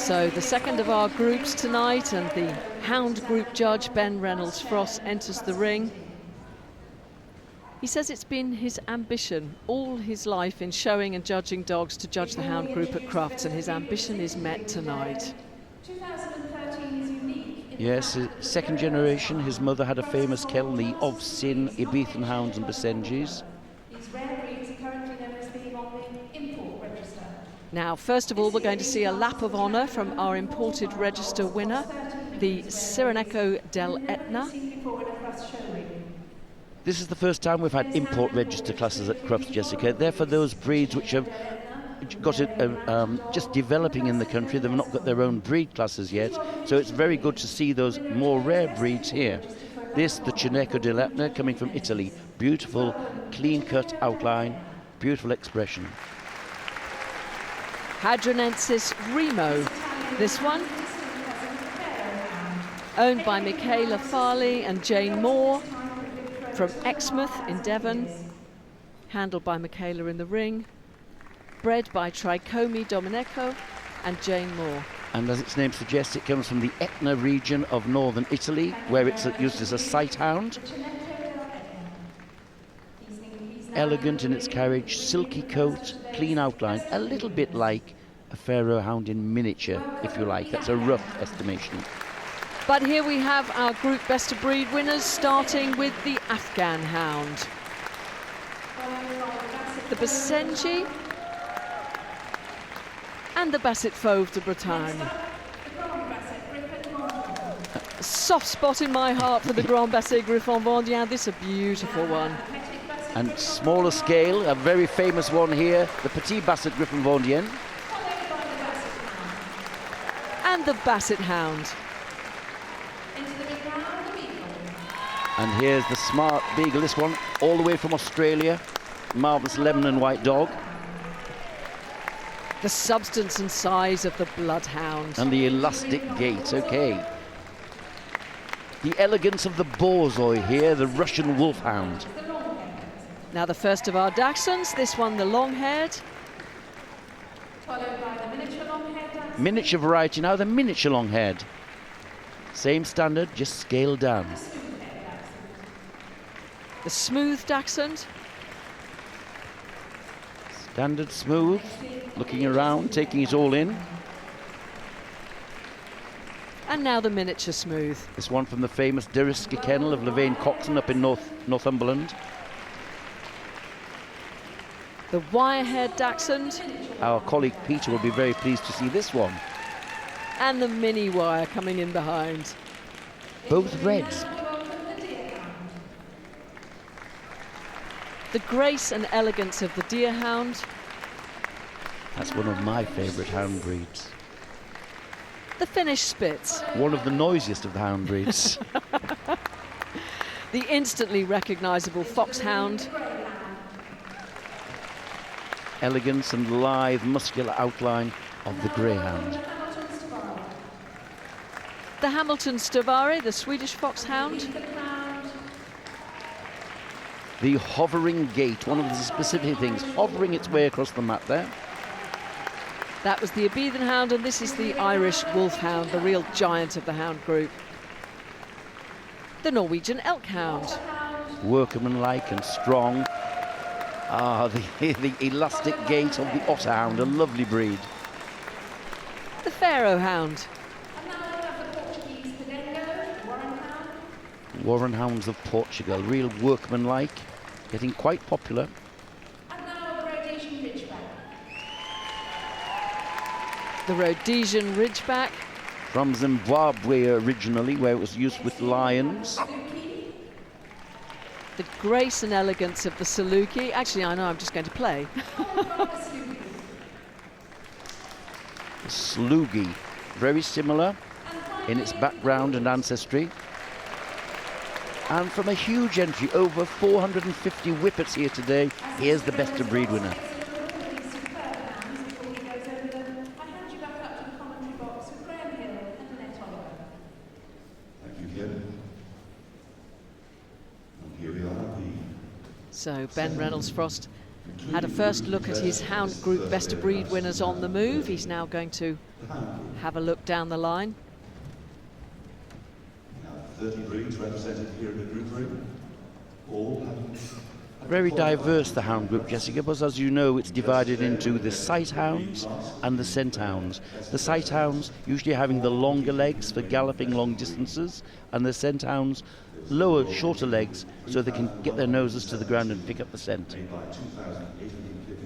So the second of our groups tonight, and the hound group judge, Ben Reynolds-Frost, enters the ring. He says it's been his ambition all his life in showing and judging dogs to judge the hound group at Crufts, and his ambition is met tonight. 2013 is unique. Yes, second generation. His mother had a famous kennel, the Sin, Ibethan Hounds and Basenjis. These rare breeds are currently known as being on the import register. Now, first of all, we're going to see a lap of honour from our imported register winner, the Cyrenaico del Etna. This is the first time we've had import register classes at Crufts, Jessica. They're for those breeds which have got it just developing in the country. They've not got their own breed classes yet, so it's very good to see those more rare breeds here. This, the Cyrenaico del Etna, coming from Italy. Beautiful, clean-cut outline, beautiful expression. Hadronensis Remo, this one, owned by Michaela Farley and Jane Moore from Exmouth in Devon, handled by Michaela in the ring, bred by Tricomi Domenico and Jane Moore. And as its name suggests, it comes from the Etna region of northern Italy, where it's used as a sight hound. Elegant in its carriage, silky coat, clean outline, a little bit like a Pharaoh Hound in miniature, if you like. That's a rough estimation. But here we have our group best of breed winners, starting with the Afghan Hound. The Basenji and the Basset Fauve de Bretagne. A soft spot in my heart for the Grand Basset Griffon Vendeen. This is a beautiful one. And smaller scale, a very famous one here, the Petit Basset Griffon Vendeen. And the Basset Hound. And here's the smart beagle, this one, all the way from Australia. Marvellous lemon and white dog. The substance and size of the Bloodhound. And the elastic gait, okay. The elegance of the Borzoi here, the Russian Wolfhound. Now the first of our Dachshunds, this one the long-haired. Followed by the miniature long-haired Dachshund. Miniature variety now, the miniature long-haired. Same standard, just scaled down. The smooth Dachshund. Standard smooth, looking around, taking it all in. And now the miniature smooth. This one from the famous Deriska kennel of Levain Coxon up in Northumberland. The wire-haired Dachshund. Our colleague Peter will be very pleased to see this one. And the mini wire coming in behind. Both reds. The grace and elegance of the Deerhound. That's one of my favourite hound breeds. The Finnish Spitz. One of the noisiest of the hound breeds. The instantly recognisable Foxhound. Elegance and lithe, muscular outline of the Greyhound. The Hamilton Stavare, the Swedish Foxhound. The hovering gait, one of the specific things, hovering its way across the map there. That was the Ibethan Hound, and this is the Irish Wolfhound, the real giant of the hound group. The Norwegian Elk Hound. Workmanlike and strong. Ah, the elastic gait of the Otterhound, a lovely breed. The Pharaoh Hound. And now we have the Portugese Podengo, Wolfhound. Warren Hounds of Portugal, real workmanlike, getting quite popular. And now a Rhodesian Ridgeback. The Rhodesian Ridgeback. From Zimbabwe originally, where it was used with lions. The grace and elegance of the Saluki. Actually, I know I'm just going to play. The Slugi, very similar in its background and ancestry. And from a huge entry, over 450 Whippets here today, here's the best of breed winner. So Ben Reynolds-Frost had a first look at his hound group best of breed winners on the move. He's now going to Have a look down the line. 30 breeds represented here in the group ring. All Very diverse, the hound group, Jessica, because as you know, it's divided into the sight hounds and the scent hounds. The sight hounds usually having the longer legs for galloping long distances, and the scent hounds lower, shorter legs so they can get their noses to the ground and pick up the scent.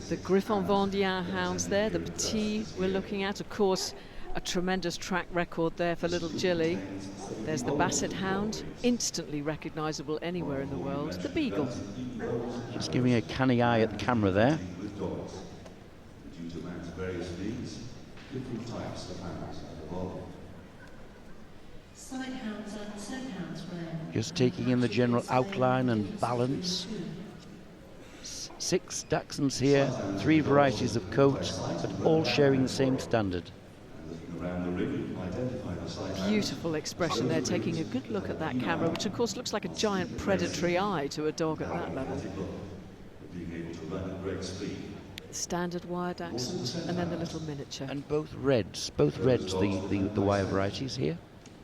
The Griffon Vendeen hounds there, the Petit we're looking at, of course, a tremendous track record there for little Jilly. There's the Basset Hound, instantly recognisable anywhere in the world. The Beagle. Just giving a canny eye at the camera there. with dogs. Due to man's various needs, different types of hounds have evolved. Sight hounds and scent hounds were Just taking in the general outline and balance. 6 Dachshunds here, 3 varieties of coat, but all sharing the same standard. Around the ring, identify the sight hound. Beautiful expression there, taking a good look at that camera, which of course looks like a giant predatory eye to a dog at that level. Being able to run at great speed. Standard wire Dachshund, and then the little miniature. And both reds, the wire varieties here.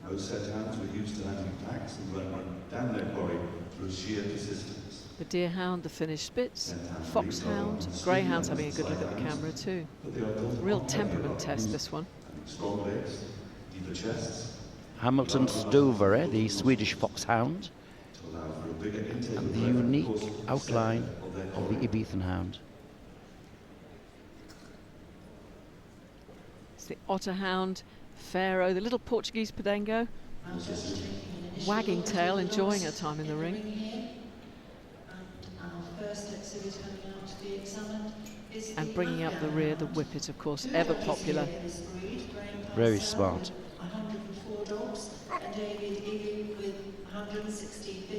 Most set hounds were used to hunting packs and run down their quarry through sheer persistence. The Deerhound, the Finnish Spitz, Foxhound, Greyhound's having a good look at the camera too. Real temperament test, this one. Strong legs, deeper chests, Hamilton Stover, the Swedish Foxhound, to allow for a bigger intake and the unique outline of the Ibethan Hound. It's the Otterhound, Pharaoh, the little Portuguese Podengo, wagging tail, enjoying her time in the ring. And bringing up the rear, the Whippet, of course, ever popular. Very smart.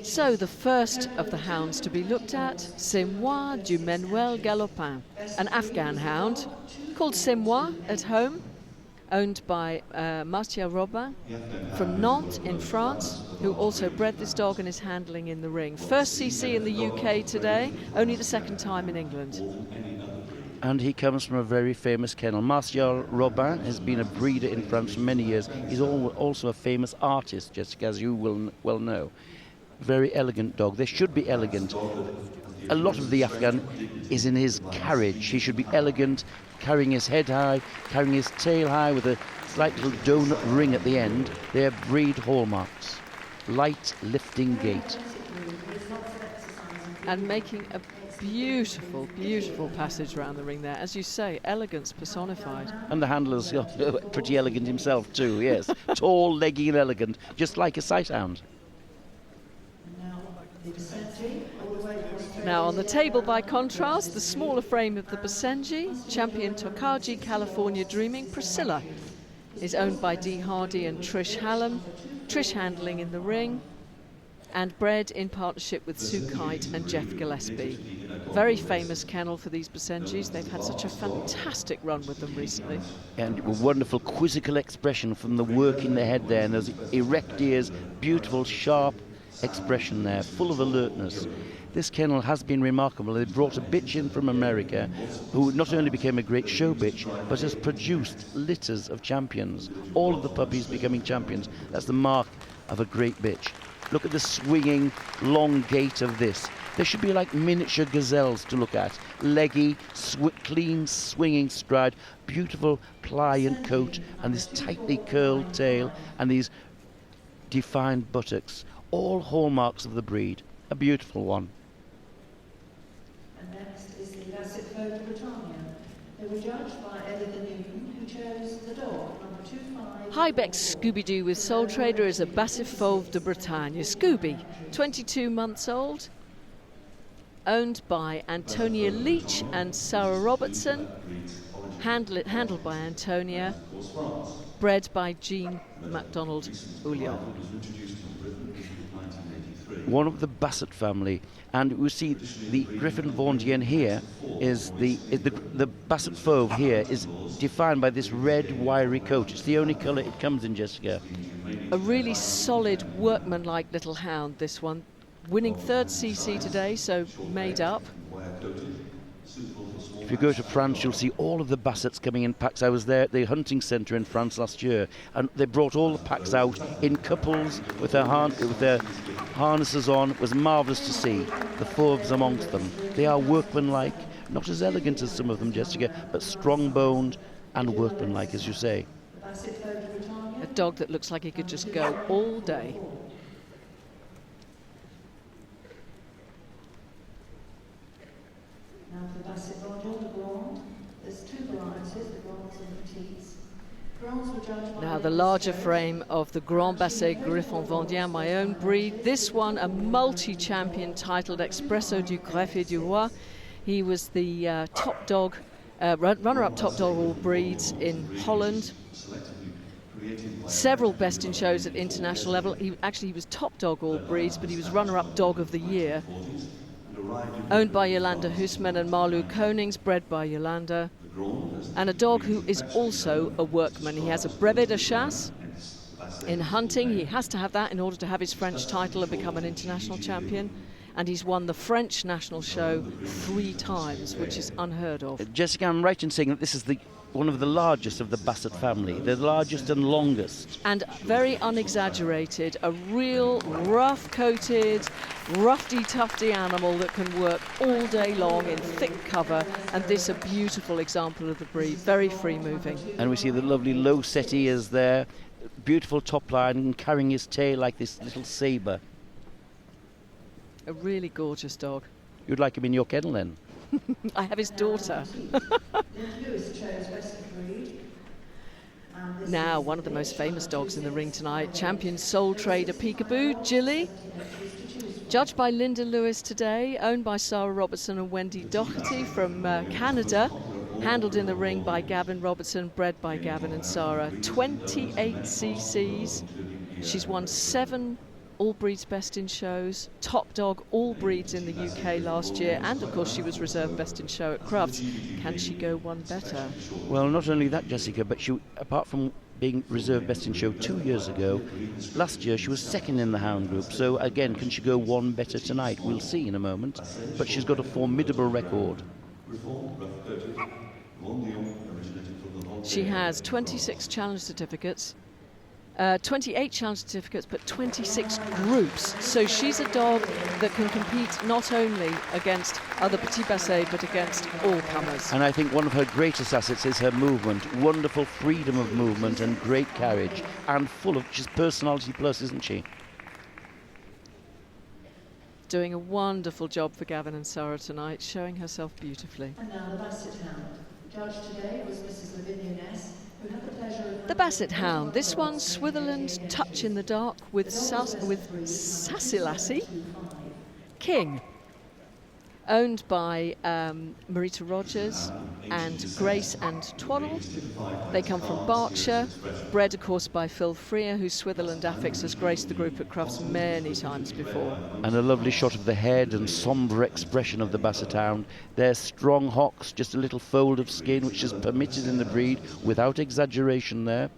So the first of the hounds to be looked at, C'est moi du Manuel Galopin, an Afghan hound called C'est moi at home, owned by Martial Robin from Nantes in France, who also bred this dog and is handling in the ring. First CC in the UK today, only the second time in England. And he comes from a very famous kennel. Martial Robin has been a breeder in France for many years. He's also a famous artist, Jessica, as you will well know. Very elegant dog. They should be elegant. A lot of the Afghan is in his carriage. He should be elegant, carrying his head high, carrying his tail high with a slight little donut ring at the end. They are breed hallmarks. Light, lifting gait. And making a beautiful, beautiful passage around the ring there. As you say, elegance personified. And the handler's pretty elegant himself too, yes. Tall, leggy and elegant, just like a sight hound. Now on the table, by contrast, the smaller frame of the Basenji, champion Tokaji California Dreaming, Priscilla, is owned by Dee Hardy and Trish Hallam. Trish handling in the ring, and bred in partnership with Sue Kite and Jeff Gillespie. Very famous kennel for these Basenjis. They've had such a fantastic run with them recently. And a wonderful quizzical expression from the work in the head there, and those erect ears, beautiful, sharp expression there, full of alertness. This kennel has been remarkable. They brought a bitch in from America who not only became a great show bitch, but has produced litters of champions. All of the puppies becoming champions. That's the mark of a great bitch. Look at the swinging, long gait of this. They should be like miniature gazelles to look at. Leggy, clean, swinging stride, beautiful pliant coat, and this tightly curled tail, and these defined buttocks. All hallmarks of the breed. A beautiful one. And next is the Basset Fauve Bretagne. They were judged by Editha Newton, who chose the dog, number 25. Highbeck's Scooby-Doo with Soul Trader is a Basset Fauve de Bretagne. Scooby, 22 months old, owned by Antonia Leach and Sarah Robertson, handled by Antonia, bred by Jean MacDonald Oulion. One of the Basset family, and we see the Griffon Vendeen here is the Basset Fauve here is defined by this red wiry coat. It's the only colour it comes in, Jessica. A really solid workman-like little hound, this one, winning third CC today, so made up. If you go to France, you'll see all of the Bassets coming in packs. I was there at the hunting centre in France last year, and they brought all the packs out in couples with their harnesses on. It was marvellous to see the Fauves amongst them. They are workmanlike, not as elegant as some of them, Jessica, but strong-boned and workmanlike, as you say. A dog that looks like he could just go all day. Now for the Basset module, the Grand. There's two varieties, the Grands and the Petits. Grands were judged by Now the larger frame of the Grand Basset Griffon Vendeen, my own breed. This one, a multi-champion titled Expresso du Greffe et du Roi. He was the top dog, runner-up top dog all breeds in Holland. Several best in shows at international level. He was top dog all breeds, but he was runner-up dog of the year. Owned by Jolanda Husman and Marlou Konings, bred by Jolanda. And a dog who is also a workman. He has a brevet de chasse. In hunting, he has to have that in order to have his French title and become an international champion. And he's won the French national show 3 times, which is unheard of. Jessica, I'm right in saying that this is one of the largest of the Basset family, the largest and longest. And very unexaggerated, a real rough-coated, roughy-tufty animal that can work all day long in thick cover, and this a beautiful example of the breed, very free-moving. And we see the lovely low set ears there, beautiful top line, and carrying his tail like this little sabre. A really gorgeous dog. You'd like him in your kennel then? I have his daughter. Now, one of the most famous dogs in the ring tonight, champion sole trader Peekaboo, Jilly. Judged by Linda Lewis today, owned by Sarah Robertson and Wendy Doherty from Canada. Handled in the ring by Gavin Robertson, bred by Gavin and Sarah. 28 cc's. She's won 7 all breeds best in shows, top dog all breeds in the UK last year, and of course she was reserved best in show at Crufts. Can she go one better? Well, not only that, Jessica, but she, apart from being reserved best in show 2 years ago, last year she was second in the hound group. So again, can she go one better tonight? We'll see in a moment. But she's got a formidable record. She has 26 challenge certificates. 28 challenge certificates, but 26 groups. So she's a dog that can compete not only against other Petit Basset, but against all comers. And I think one of her greatest assets is her movement. Wonderful freedom of movement and great carriage. And full of just personality plus, isn't she? Doing a wonderful job for Gavin and Sarah tonight, showing herself beautifully. And now the Basset Hound. Judged today was Mrs. Lavinia Ness. The Basset Hound, this one Switzerland touch in the dark with Sassy Lassie King, owned by Marita Rogers and Grace and Twaddle. They come from Berkshire, bred of course by Phil Freer, whose Switzerland affix has graced the group at Crufts many times before. And a lovely shot of the head and sombre expression of the Basset Hound. They're strong hocks, just a little fold of skin which is permitted in the breed without exaggeration there.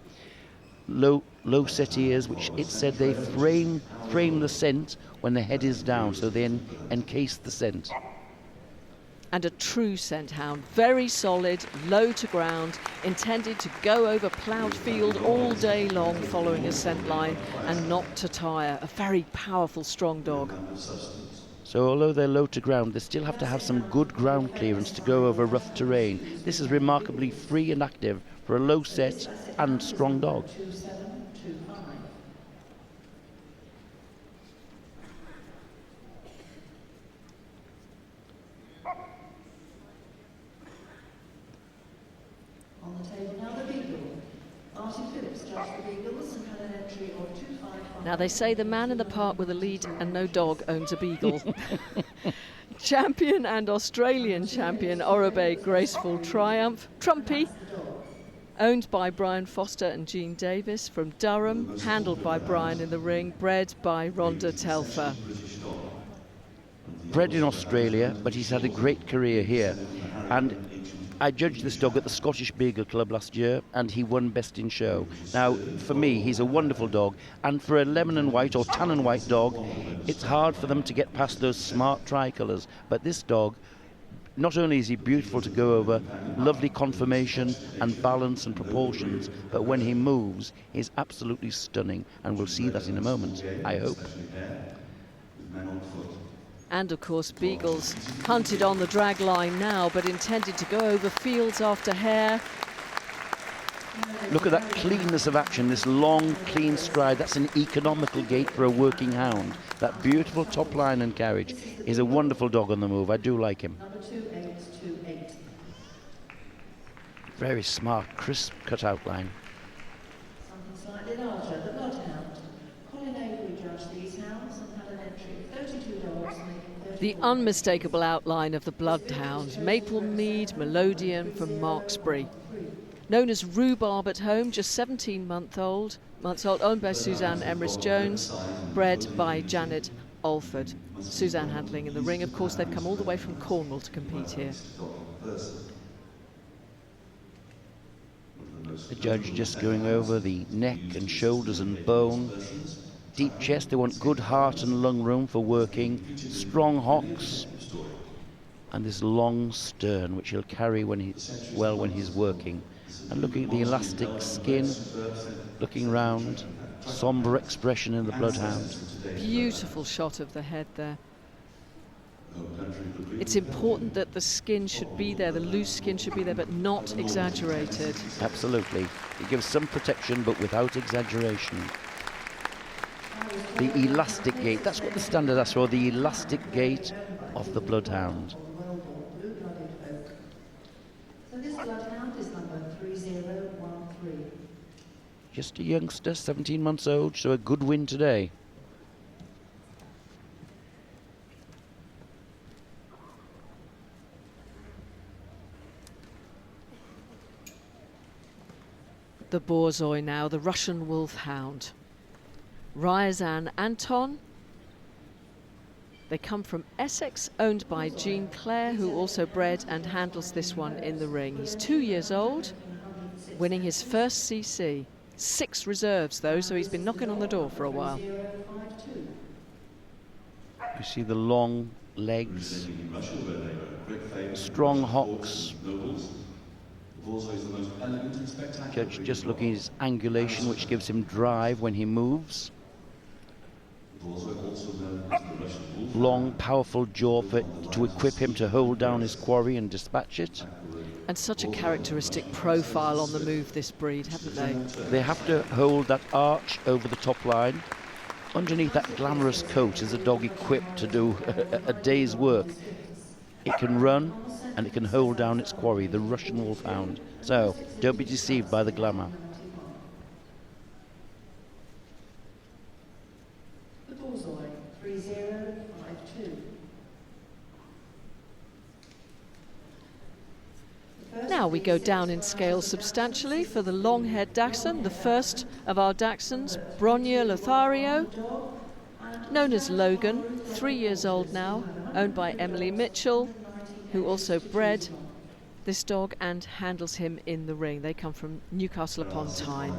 Low set ears, which it said they frame the scent when the head is down, so they encase the scent. And a true scent hound, very solid, low to ground, intended to go over ploughed field all day long following a scent line and not to tire. A very powerful, strong dog. So although they're low to ground, they still have to have some good ground clearance to go over rough terrain. This is remarkably free and active for a low set and strong dog. Now they say the man in the park with a lead and no dog owns a beagle. Champion and Australian champion Orobe Graceful Triumph, Trumpy, owned by Brian Foster and Jean Davis from Durham, handled by Brian in the ring, bred by Rhonda Telfer. Bred in Australia, but he's had a great career here. And I judged this dog at the Scottish Beagle Club last year, and he won Best in Show. Now, for me, he's a wonderful dog, and for a lemon and white or tan and white dog, it's hard for them to get past those smart tricolours. But this dog, not only is he beautiful to go over, lovely conformation and balance and proportions, but when he moves, he's absolutely stunning, and we'll see that in a moment, I hope. And of course, beagles hunted on the drag line now, but intended to go over fields after hare. Look at that cleanness of action, this long, clean stride. That's an economical gait for a working hound. That beautiful top line and carriage. He's a wonderful dog on the move. I do like him. Number 2828. Very smart, crisp cut outline. Something slightly larger, the Bloodhound. Colin Avery judged these hounds and had an entry of 32 dogs, making 34. The unmistakable outline of the Bloodhound, Maple Mead Melodian from Marksbury. Known as Rhubarb at home, just 17 months old, owned by Suzanne Emrys-Jones, bred by Janet Alford. Suzanne handling in the ring. Of course, they've come all the way from Cornwall to compete here. The judge just going over the neck and shoulders and bone. Deep chest, they want good heart and lung room for working. Strong hocks. And this long stern, which he'll carry when he's working. And looking at the elastic skin, looking round, sombre expression in the Bloodhound. Beautiful shot of the head there. It's important that the skin should be there, the loose skin should be there, but not exaggerated. Absolutely. It gives some protection, but without exaggeration. The elastic gait, that's what the standard asks for, the elastic gait of the Bloodhound. So this Bloodhound is number 3013. Just a youngster, 17 months old, so a good win today. The Borzoi now, the Russian Wolfhound. Ryazan Anton. They come from Essex, owned by Jean Clare, who also bred and handles this one in the ring. He's 2 years old, winning his first CC. 6 reserves, though, so he's been knocking on the door for a while. You see the long legs, strong hocks. Judge just looking at his angulation, which gives him drive when he moves. Long, powerful jaw to equip him to hold down his quarry and dispatch it. And such a characteristic profile on the move, this breed, haven't they? They have to hold that arch over the top line. Underneath that glamorous coat is a dog equipped to do a day's work. It can run and it can hold down its quarry, the Russian Wolfhound. So, don't be deceived by the glamour. The Borzoi 3052. Now we go down in scale substantially for the long-haired Dachshund, the first of our Dachshunds, Bronya Lothario, known as Logan, 3 years old now, owned by Emily Mitchell, who also bred this dog and handles him in the ring. They come from Newcastle upon Tyne.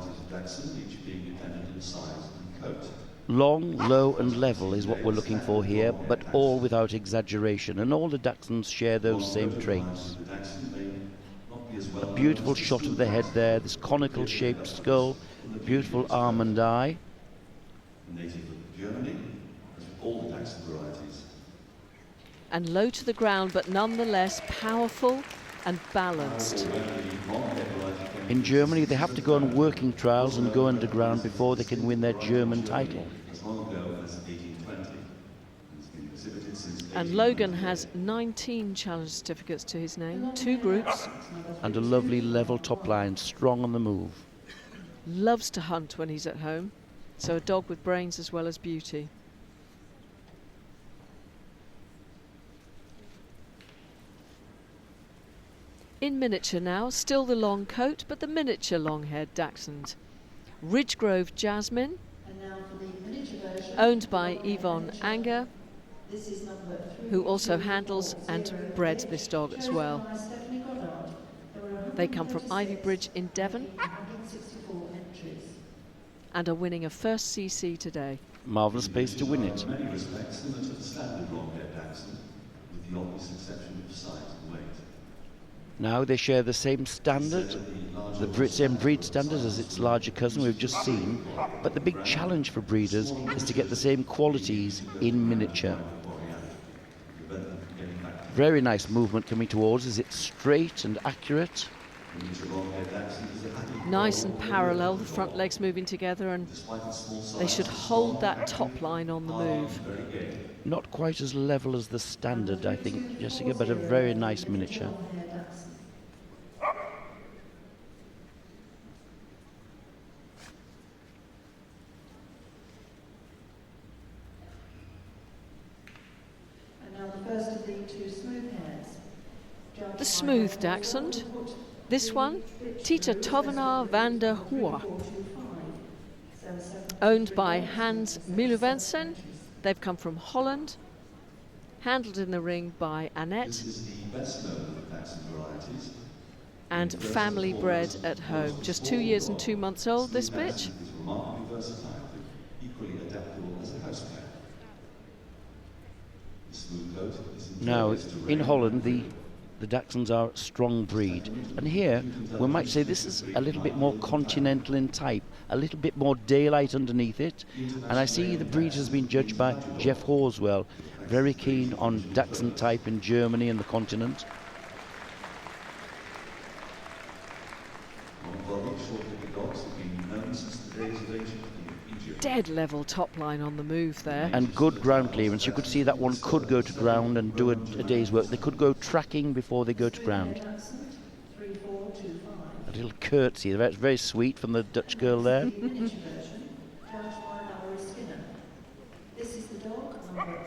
Long, low and level is what we're looking for here, but all without exaggeration, and all the Dachshunds share those same traits. A beautiful shot of the head there, this conical shaped skull, beautiful almond eye. Native of Germany, as with all the Dachshund varieties. And low to the ground, but nonetheless powerful and balanced. In Germany, they have to go on working trials and go underground before they can win their German title. As long ago as 1820. It's been exhibited since And Logan has 19 challenge certificates to his name, 2 groups. And a lovely level top line, strong on the move. Loves to hunt when he's at home. So a dog with brains as well as beauty. In miniature now, still the long coat, but the miniature long-haired Dachshund. Ridgegrove Jasmine, And now for the miniature version. owned by Yvonne Anger, This is number 3. who also handles and bred this dog as well. They come from Ivybridge in Devon 164 entries. and are winning a first CC today. Marvellous pace to win it. in many respects similar to the standard long-haired Dachshund, with the obvious exception of size and weight. Now they share the same standard, the same breed standard as its larger cousin we've just seen, but the big challenge for breeders is to get the same qualities in miniature. Very nice movement coming towards us. It's straight and accurate. Nice and parallel, the front legs moving together, and they should hold that top line on the move. Not quite as level as the standard, I think, Jessica, but a very nice miniature. The smooth Dachshund. This one, Tita Tovenaar van der Hoer. Owned by Hans Miluwensen. They've come from Holland. Handled in the ring by Annette. This is the best known of Dachshund varieties. And family bred at home. Just 2 years and 2 months old, this bitch. Is remarkably versatile, but equally adaptable as a house pet. The smooth coat is Now, impervious to in rain. Holland, the Dachshunds are a strong breed. And here, we might say this is a little bit more continental in type, a little bit more daylight underneath it. And I see the breed has been judged by Jeff Horswell, very keen on Dachshund type in Germany and the continent. Short-legged dogs have been known since the days of ancient Egypt. Dead level top line on the move there. And good ground clearance. You could see that one could go to ground and do a day's work. They could go tracking before they go to ground. A little curtsy. That's very sweet from the Dutch girl there.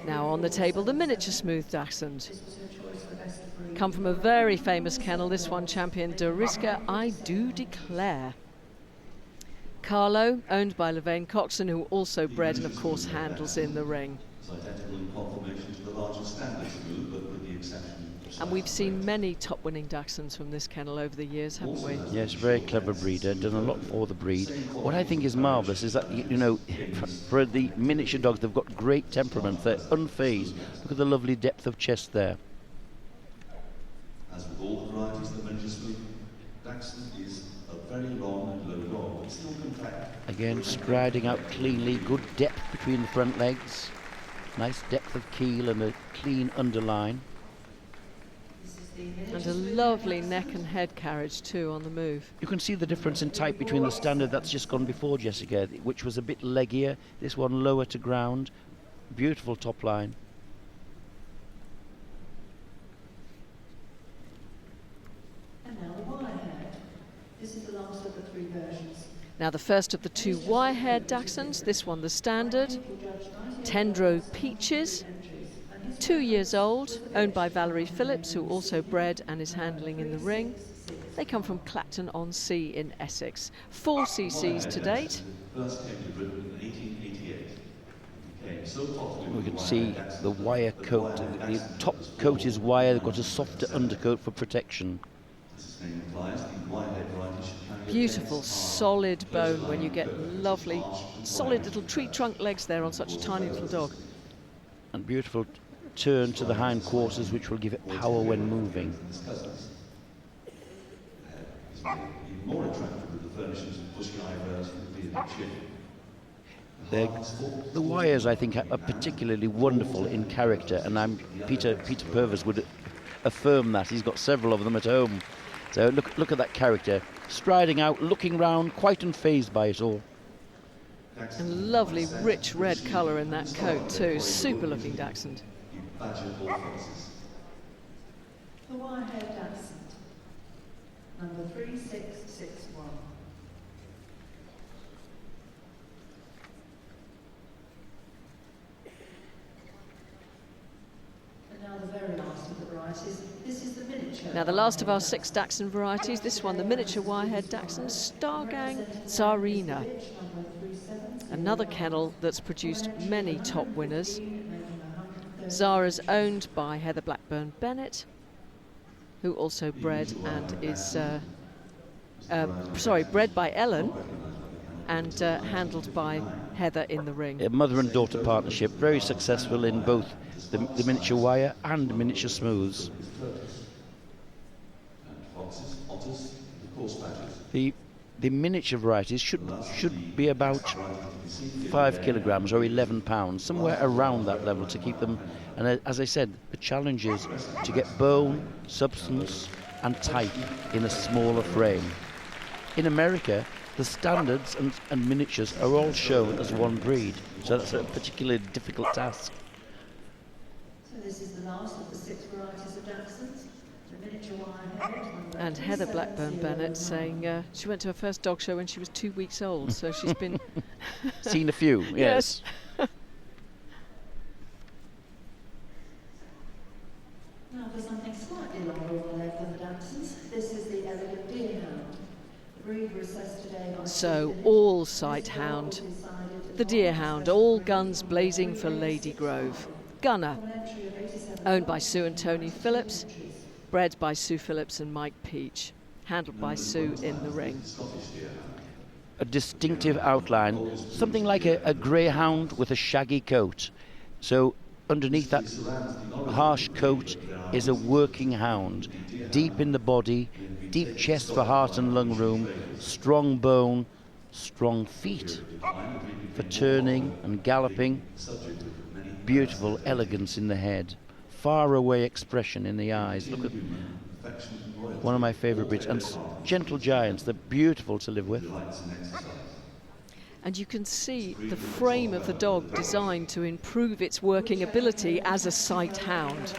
Now on the table, the miniature smooth Dachshund. Come from a very famous kennel, this one champion De Riske, I do declare. Carlo, owned by Levain Coxon, who also bred and of course handles in the ring. It's identical in conformation to the larger standard smooth, but with the exception of size And we've and seen weight. many top winning Dachshunds from this kennel over the years, haven't we? Yes, very clever breeder, done a lot for the breed. What I think is marvellous is that, you know, for the miniature dogs, they've got great temperament. They're unfazed. Look at the lovely depth of chest there. As with all the varieties of the miniature smooth, Dachshund is a very long and low dog, but still compact. Again, striding out cleanly, good depth between the front legs. Nice depth of keel and a clean underline. And a lovely neck and head carriage too on the move. You can see the difference in type between the standard that's just gone before, Jessica, which was a bit leggier. This one lower to ground. Beautiful top line. And now the wire-haired. This is the last of the three versions. Now the first of the two wire-haired Dachshunds, this one the standard. Tendro Peaches, 2 years old, owned by Valerie Phillips, who also bred and is handling in the ring. They come from Clacton-on-Sea in Essex. 4 CCs to date. First came to Britain in 1888. Became so popular We with can wire see Dachshund the wire coat. The top coat is wire. They've got a softer undercoat for protection. As its name implies, the wire-haired variety should carry a Beautiful, dense, solid hard, bone close when you line get curve. lovely, Harsh and solid wide. little tree trunk legs there on such a tiny little dog. And beautiful turn to the hind quarters, which will give it power when moving. His cousins. The head is made even more attractive with the furnishings of bushy eyebrows and a bearded chin. The wires, I think, are particularly wonderful in character, and Peter Purvis would affirm that. He's got several of them at home. So look at that character, striding out, looking round, quite unfazed by it all. And lovely, rich red colour in that coat too. Super looking Dachshund. You badger all faces. The wire-haired Dachshund. Number 3661. And now the very last of the varieties. This is the miniature. Now the last of our 6 Dachshund varieties, this one the miniature wire-haired Dachshund, Stargang Tsarina. Another kennel that's produced many top winners. Zara's owned by Heather Blackburn Bennett, who also bred and is, bred by Ellen and handled by Heather in the ring. A mother and daughter partnership, very successful in both the miniature wire and miniature smooths. And foxes, otters, of course badgers. The miniature varieties should be about 5 kilograms or 11 pounds, somewhere around that level to keep them. And as I said, the challenge is to get bone, substance and type in a smaller frame. In America, the standards and miniatures are all shown as one breed, so that's a particularly difficult task. So this is the last of the 6 varieties of Dachshunds. The miniature wire-haired. And Heather Blackburn-Bennett saying she went to her first dog show when she was 2 weeks old, so she's been... Seen a few, yes. Now for something slightly longer on the leg than the Dachshunds, this is the elegant Deerhound. The breed were assessed today by So all sight hound. The Deerhound, all guns blazing for Lady Grove. Gunner, owned by Sue and Tony Phillips, bred by Sue Phillips and Mike Peach, handled by Sue in the ring. A distinctive outline, something like a greyhound with a shaggy coat. So underneath that harsh coat is a working hound, deep in the body, deep chest for heart and lung room, strong bone, strong feet for turning and galloping, beautiful elegance in the head, far away expression in the eyes. Look at one of my favourite breeds, and gentle giants. They're beautiful to live with. And you can see the frame of the dog designed to improve its working ability as a sight hound.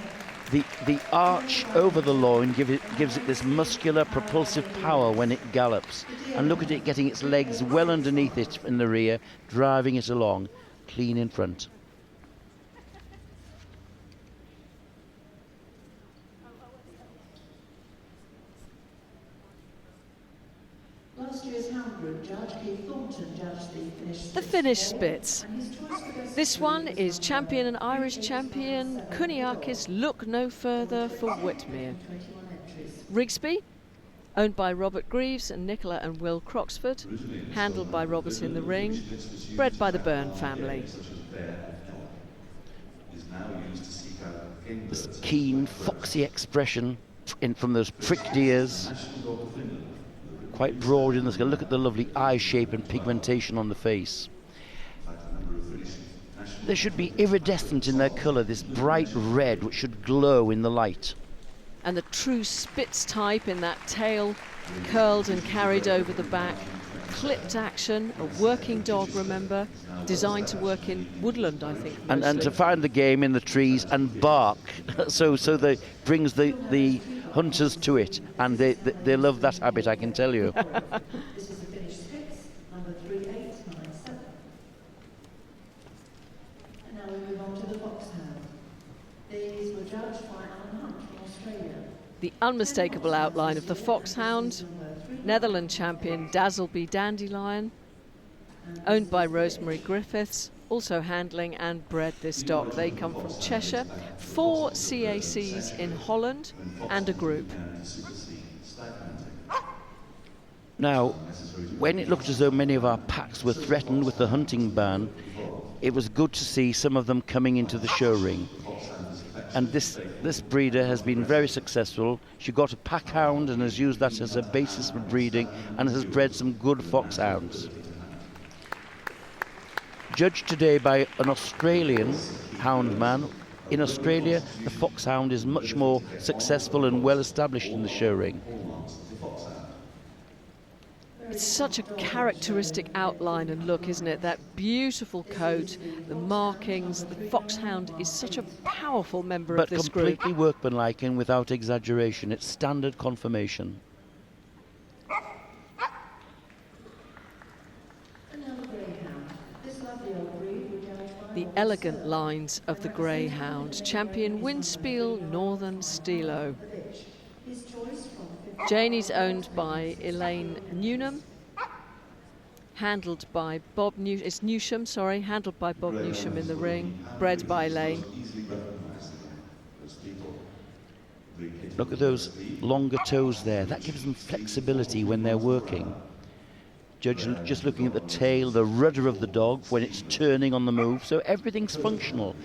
The arch over the loin gives it this muscular propulsive power when it gallops. And look at it getting its legs well underneath it in the rear, driving it along, clean in front. Last year's Hound Group judge, Keith Thornton, judged the Finnish Spitz. The Finnish Spitz. This one is champion and Irish champion Kuniakis. Look no further for Whitmere. Rigsby, owned by Robert Greaves and Nicola and Will Croxford, handled by Robert in the ring, bred by the Byrne family. This keen, foxy expression from those pricked ears, quite broad in the skull. Look at the lovely eye shape and pigmentation on the face. They should be iridescent in their colour, this bright red which should glow in the light. And the true Spitz type in that tail curled and carried over the back. Clipped action, a working dog, remember, designed to work in woodland, I think. And to find the game in the trees and bark, so they brings the hunters to it, and they love that habit, I can tell you. This is the Finnish Spitz, number 3897. And now we move on to the Foxhound. These were judged by Alan Hunt from Australia. The unmistakable outline of the Foxhound, Netherland champion Dazzleby Dandelion, owned by Rosemary Griffiths, also handling and bred this dog. They come from Cheshire, 4 CACs in Holland and a group. Now, when it looked as though many of our packs were threatened with the hunting ban, it was good to see some of them coming into the show ring. And this breeder has been very successful. She got a pack hound and has used that as a basis for breeding and has bred some good foxhounds. Judged today by an Australian hound man. In Australia, the foxhound is much more successful and well established in the show ring. It's such a characteristic outline and look, isn't it? That beautiful coat, the markings. The Foxhound is such a powerful member of this group. But completely workmanlike and without exaggeration. It's standard conformation. Another Greyhound. This lovely old breed were judged by The elegant lines of the Greyhound. Champion Windspiel Northern Stilo. his choice from Janie's owned by Elaine Newnham, handled by Bob Newsham, handled by Bob Newsham in the ring, bred by Elaine. Look at those longer toes there. That gives them flexibility when they're working. Judge just looking at the tail, the rudder of the dog when it's turning on the move. So everything's functional.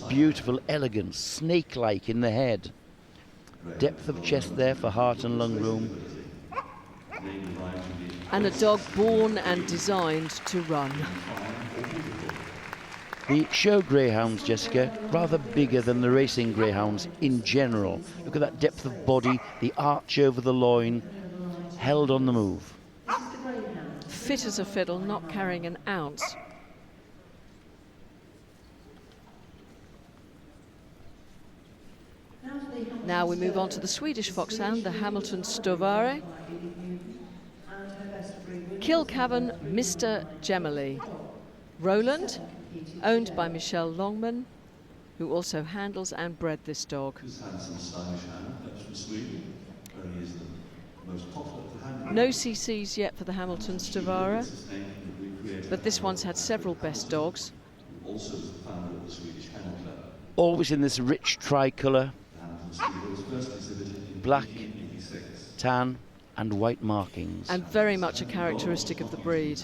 Beautiful elegance, snake-like in the head. Depth of chest there for heart and lung room. And a dog born and designed to run. The show greyhounds, Jessica, rather bigger than the racing greyhounds in general. Look at that depth of body, the arch over the loin, held on the move. Fit as a fiddle, not carrying an ounce. Now we move on to the Swedish foxhound, the Hamilton Stovare. Kilcavan, Mr. Gemily. Roland, owned by Michelle Longman, who also handles and bred this dog. This handsome stylish hound comes from Sweden, where he is the most popular of the hand. No CCs yet for the Hamilton Stovare, but this one's had several best dogs. Also is the founder of the Swedish Kennel Club. Always in this rich tricolour, The Hamilton Stovare was first exhibited in black, 1886. tan and white markings. And very much a characteristic of the breed.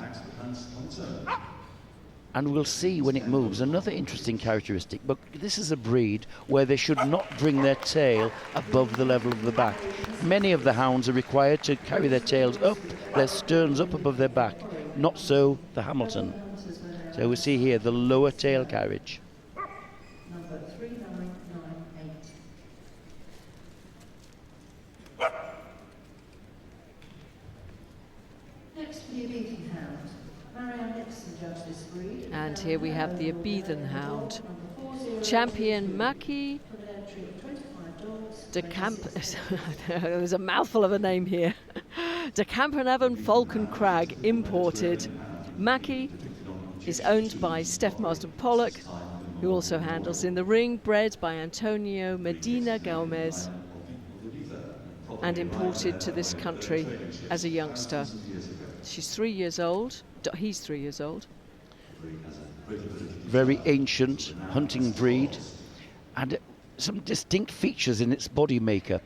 And we'll see when it moves another interesting characteristic, but this is a breed where they should not bring their tail above the level of the back. Many of the hounds are required to carry their tails up, their sterns up above their back. Not so the Hamilton. So we see here the lower tail carriage. Number 3998. Next for the Abethan Hound. Marianne Nixon judged this breed. And here we have the Abethan Hound. Champion Maki de Camp. There's a mouthful of a name here. De Campernavan Falcon Crag, imported. Maki is owned by Steph Marsden Pollock, who also handles in the ring, bred by Antonio Medina Gomez, and imported to this country as a youngster. She's 3 years old. He's 3 years old. Very ancient hunting breed, and some distinct features in its body makeup.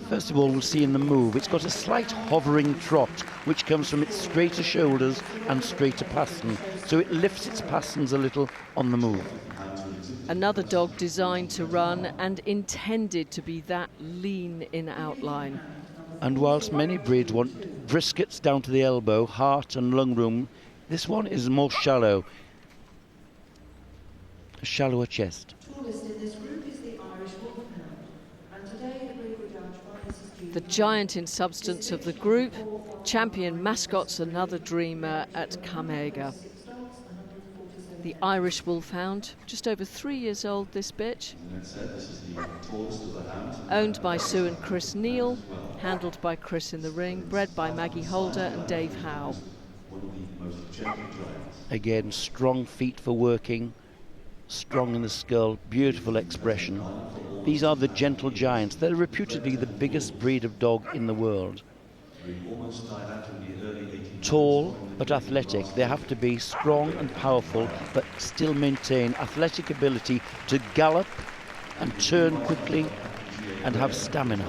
First of all, we'll see in the move, it's got a slight hovering trot, which comes from its straighter shoulders and straighter pastern, so it lifts its pasterns a little on the move. Another dog designed to run and intended to be that lean in outline. And whilst many breeds want briskets down to the elbow, heart and lung room, this one is more shallow, a shallower chest. Tallest in this group is the Irish Wolfhound, and today the breed were judged by Mrs. Judy. The giant in substance of the group, champion mascots, another dreamer at Camega. The Irish Wolfhound, just over 3 years old, this bitch. Owned by Sue and Chris Neal, handled by Chris in the ring, bred by Maggie Holder and Dave Howe. Again, strong feet for working, strong in the skull, beautiful expression. These are the gentle giants. They're reputedly the biggest breed of dog in the world. Tall but athletic. They have to be strong and powerful but still maintain athletic ability to gallop and turn quickly and have stamina.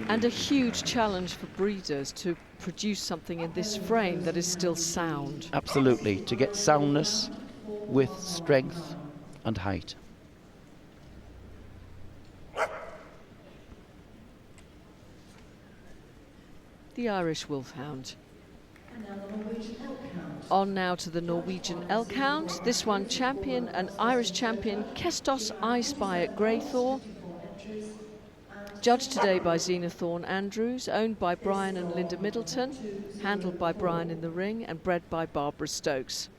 And a huge challenge for breeders to produce something in this frame that is still sound. Absolutely, to get soundness with strength and height. The Irish Wolfhound. And now the Norwegian Elk Hound. On now to the Norwegian Elk Hound. This one champion, an Irish champion, Kestos I Spy at Greythorne. Judged today by Zena Thorne Andrews, owned by Brian and Linda Middleton, handled by Brian in the ring, and bred by Barbara Stokes.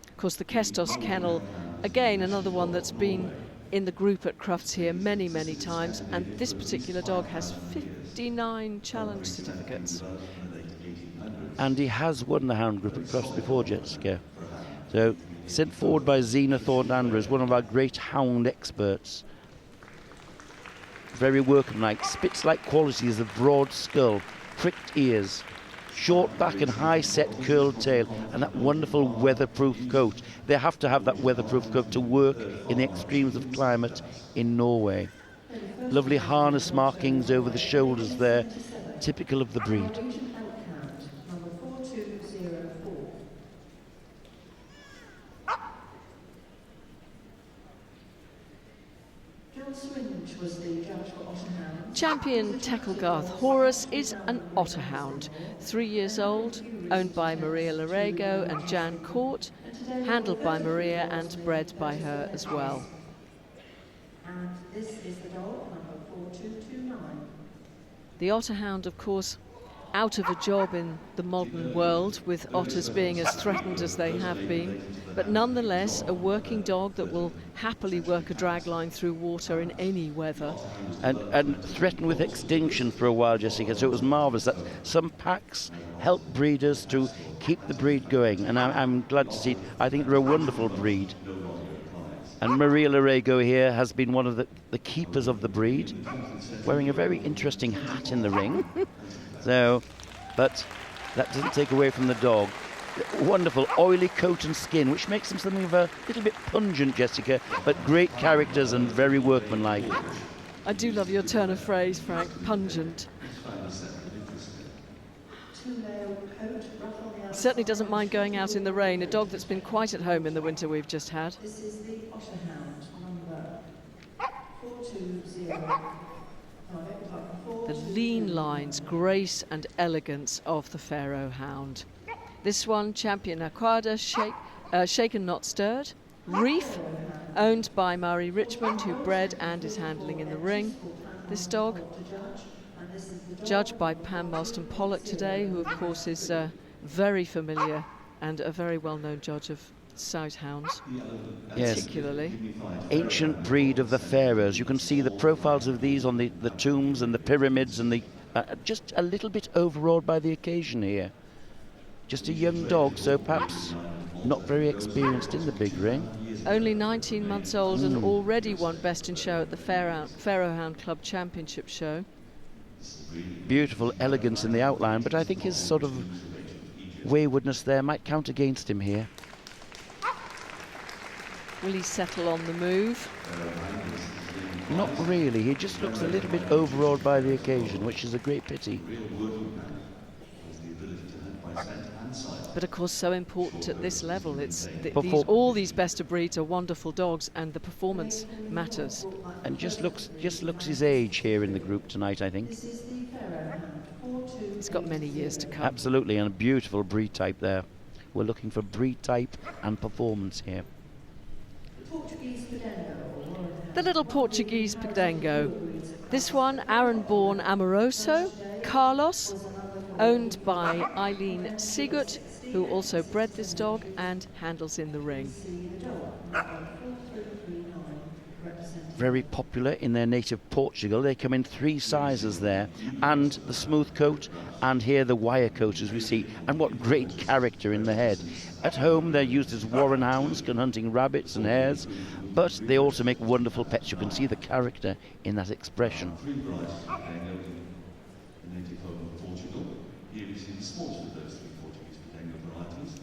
Of course, the Kestos kennel, again, another one that's been in the group at Crufts here many, many times, and this particular dog has 59 challenge certificates. And he has won the hound group at Crufts before, Jessica. So, sent forward by Zena Thorne Andrews, one of our great hound experts. Very workmanlike, Spitz-like qualities of broad skull, pricked ears, short back and high set curled tail, and that wonderful weatherproof coat. They have to have that weatherproof coat to work in the extremes of climate in Norway. Lovely harness markings over the shoulders there, typical of the breed. Swinge was the judge for Otterhound. Champion Tacklegarth Horus is an Otterhound, 3 years old, owned by Maria Larego and Jan Court, handled by Maria and bred by her as well. And this is the dog, number 4229. The Otterhound, of course, out of a job in the modern world, with otters being as threatened as they have been, but nonetheless a working dog that will happily work a drag line through water in any weather. And threatened with extinction for a while, Jessica, so it was marvellous that some packs help breeders to keep the breed going, and I'm glad to see it. I think they're a wonderful breed. And Maria Larego here has been one of the keepers of the breed, wearing a very interesting hat in the ring. So, but that doesn't take away from the dog. Wonderful oily coat and skin, which makes them something of a little bit pungent, Jessica, but great characters and very workmanlike. I do love your turn of phrase, Frank, pungent. Certainly doesn't mind going out in the rain, a dog that's been quite at home in the winter we've just had. This is the Otterhound, number 420. The lean lines, grace and elegance of the Pharaoh Hound. This one, Champion Aquada, Shaken Not Stirred. Reef, owned by Mari Richmond, who bred and is handling in the ring. This dog, judged by Pam Marston Pollock today, who of course is very familiar and a very well-known judge of Sout hounds, particularly. Yes. Ancient breed of the pharaohs. You can see the profiles of these on the tombs and the pyramids, and the just a little bit overawed by the occasion here. Just a young dog, so perhaps not very experienced in the big ring. Only 19 months old and already won Best in Show at the Pharaoh Hound Club Championship show. Beautiful elegance in the outline, but I think his sort of waywardness there might count against him here. Will he settle on the move? Not really. He just looks a little bit overawed by the occasion, which is a great pity. But of course, so important at this level. It's all these best of breeds are wonderful dogs, and the performance matters. And just looks his age here in the group tonight, I think. He's got many years to come. Absolutely, and a beautiful breed type there. We're looking for breed type and performance here. The little Portuguese Podengo. This one, Aaron-born Amoroso, Carlos, owned by Eileen Sigut, who also bred this dog and handles in the ring. Very popular in their native Portugal. They come in 3 sizes there, and the smooth coat, and here the wire coat as we see, and what great character in the head. At home they're used as warren hounds, can hunting rabbits and hares, but they also make wonderful pets. You can see the character in that expression.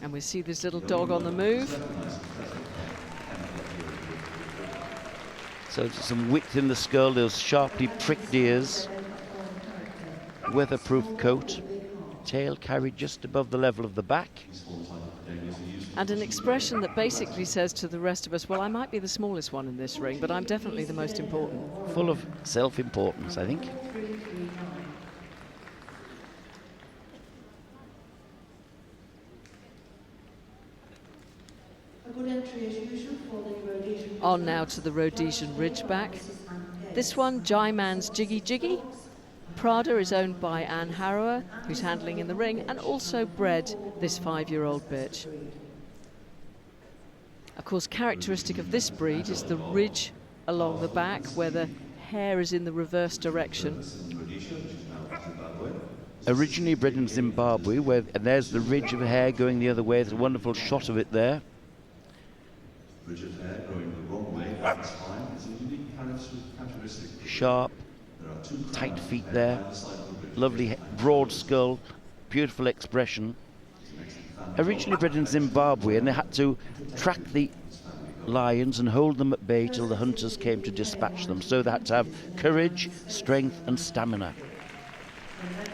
And we see this little dog on the move. So some width in the skull, those sharply pricked ears, weatherproof coat, tail carried just above the level of the back. And an expression that basically says to the rest of us, well, I might be the smallest one in this ring, but I'm definitely the most important. Full of self-importance, I think. On now to the Rhodesian Ridgeback. This one, Jaiman's Jiggy Jiggy. Prada is owned by Anne Harrower, who's handling in the ring, and also bred this 5-year-old bitch. Of course, characteristic of this breed is the ridge along the back, where the hair is in the reverse direction. Originally bred in Zimbabwe, and there's the ridge of hair going the other way. There's a wonderful shot of it there. Ridge of hair going the wrong way up the spine is a unique characteristic. Sharp, tight feet there, lovely broad skull, beautiful expression. Originally bred in Zimbabwe, and they had to track the lions and hold them at bay till the hunters came to dispatch them. So they had to have courage, strength and stamina.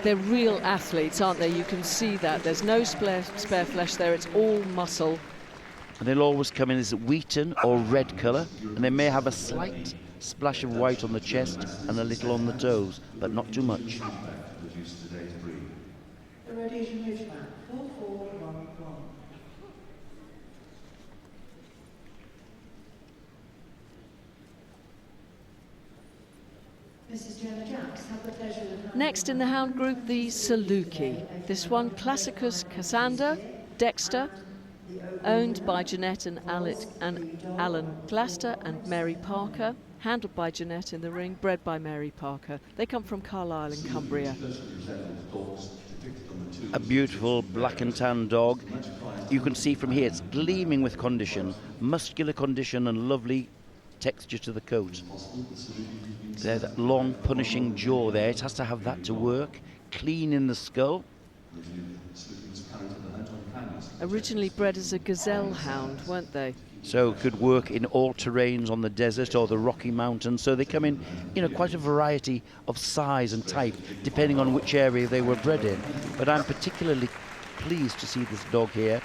They're real athletes, aren't they? You can see that. There's no spare flesh there. It's all muscle. And they'll always come in as wheaten or red colour, and they may have a slight splash of white on the chest and a little on the toes, but not too much. The Rhodesian Ridgeback, 4411. Mrs. Gemma Jacks had the pleasure of... Next in the hound group, the Saluki. This one, Classicus Cassander, Dexter, owned by Jeanette and Alan Glaster and Mary Parker, handled by Jeanette in the ring, bred by Mary Parker. They come from Carlisle in Cumbria. A beautiful black and tan dog. You can see from here it's gleaming with condition, muscular condition and lovely texture to the coat. There's that long punishing jaw there, it has to have that to work. Clean in the skull. Originally bred as a gazelle hound, weren't they? So could work in all terrains on the desert or the Rocky Mountains. So they come in, quite a variety of size and type, depending on which area they were bred in. But I'm particularly pleased to see this dog here,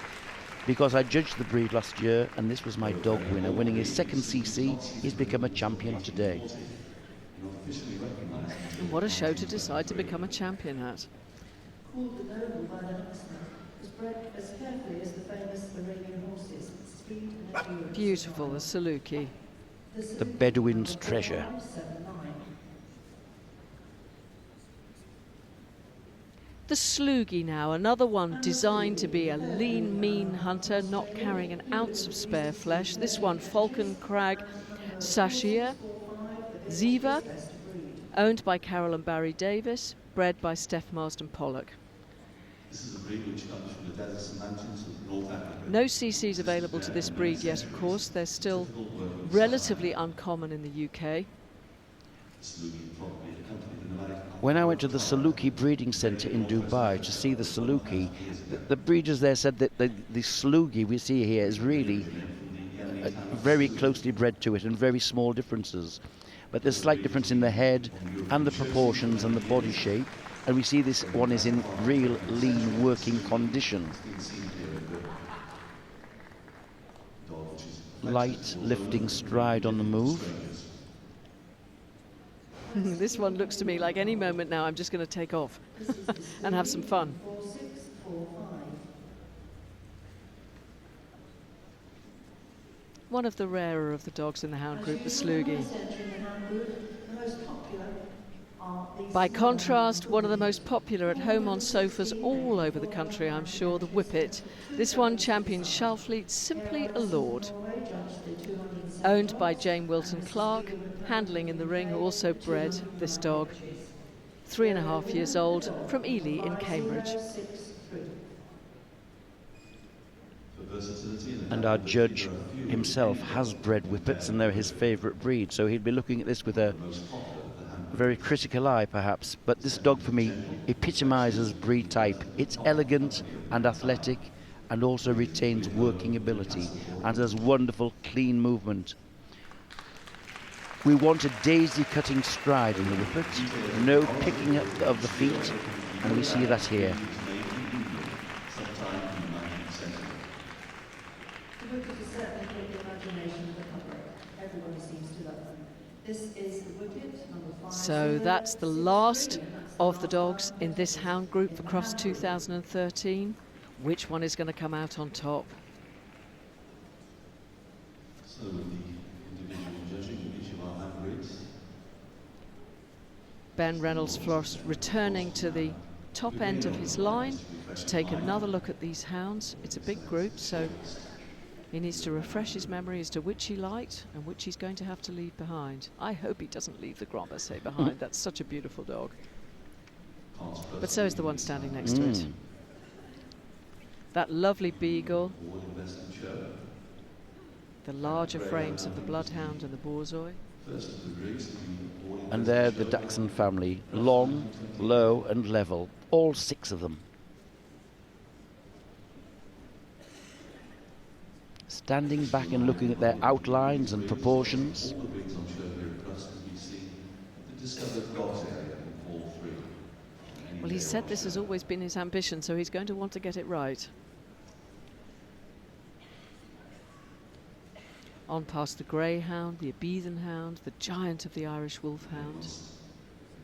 because I judged the breed last year, and this was my dog winner. Winning his second CC, he's become a champion today. And what a show to decide to become a champion at. Called the Noble by the huntsman, was bred as carefully as the famous Arabian horses, speed and endurance. Beautiful, the Saluki. The Bedouin's treasure. The Slugi now, another one designed to be a lean, mean hunter, not carrying an ounce of spare flesh. This one, Falcon Crag Sashir Ziva, owned by Carol and Barry Davis, bred by Steph Marsden Pollock. This is a breed which comes from the deserts and mountains of North Africa. No CCs available to this breed yet, of course. They're still relatively uncommon in the UK. When I went to the Saluki breeding centre in Dubai to see the Saluki, the breeders there said that the Slugi we see here is really very closely bred to it and very small differences. But there's slight difference in the head and the proportions and the body shape. And we see this one is in real lean working condition. Light lifting stride on the move. This one looks to me like any moment now I'm just going to take off and have some fun. 4645. One of the rarer of the dogs in the hound group, the Slugi. By contrast, one of the most popular at home on sofas all over the country, I'm sure, the Whippet. This one champions Shalfleet, simply a lord. Owned by Jane Wilton Clark, handling in the ring, who also bred this dog. 3.5 years old, from Ely in Cambridge. And our judge himself has bred Whippets, and they're his favourite breed, so he'd be looking at this with a very critical eye perhaps. But this dog for me epitomises breed type. It's elegant and athletic and also retains working ability and has wonderful clean movement. We want a daisy cutting stride in the Whippet, no picking up of the feet, and we see that here. The Whippet is certainly the imagination of the public. Everybody seems to love them. This is the Whippet, number 5. So that's the last of the dogs in this hound group for Crufts 2013. Which one is going to come out on top? So with the individual judging of each of our hound breeds. Ben Reynolds-Floss returning to the top end of his line to take another look at these hounds. It's a big group, so he needs to refresh his memory as to which he liked and which he's going to have to leave behind. I hope he doesn't leave the Grand Basset behind. That's such a beautiful dog. But so is the one standing next to it. That lovely beagle. The larger frames of the Bloodhound and the Borzoi. And they're the Dachshund family, long, low and level, all 6 of them. Standing back and looking at their outlines and proportions. Well, he said this has always been his ambition, so he's going to want to get it right. On past the Greyhound, the Abethan Hound, the giant of the Irish Wolfhound.